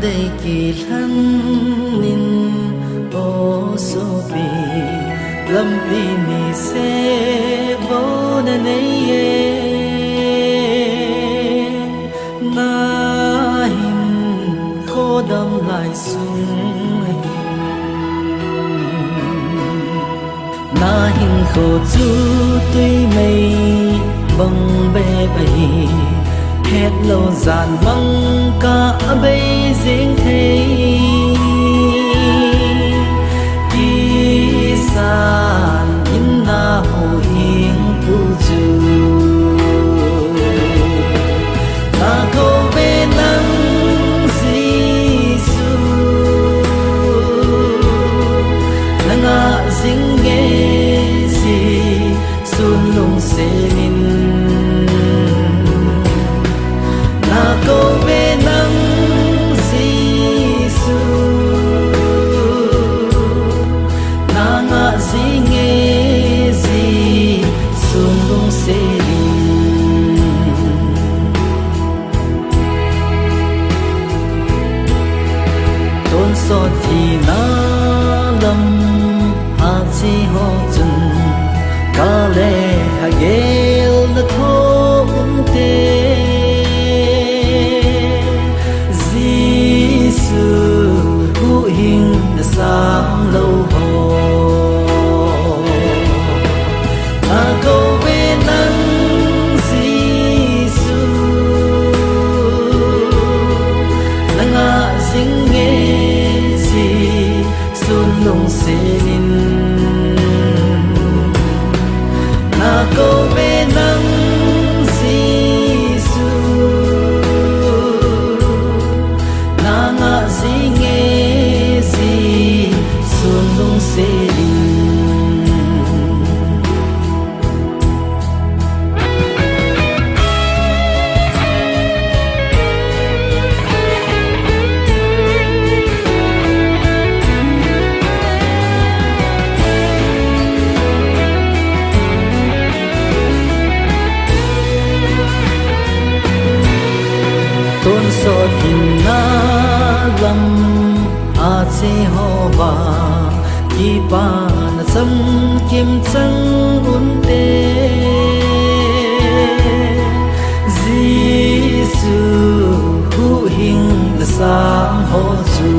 đây kỳ lăn nín ô số bì lâm bì nì xe vô nè nấy na hình khô đâm lại sung na hình khô chú tuy mây bông bê bầy hết lâu dàn măng cả bây riêng thế kỳ san in na hồ hiến tu chu na câu về nắng Giêsu na ngã dính nghe gì xuân lùng sẽ nín câu về nắng Giêsu na ngã gì nghe gì xuân lung sẽ tôn so thì na lâm a chi ho chân ca lệ ha gel na thô te hu hình sáng lâu hồ ta câu về nắng Giêsu na ngã dính nghe gì xuân lùng sẽ nín na câu về nắng Giêsu na ngã dính nghe gì xuân lung sẽ tôn so hình na lâm a che ho ba ki pa na sam kim chang un te Giêsu hu hình na sam ho chu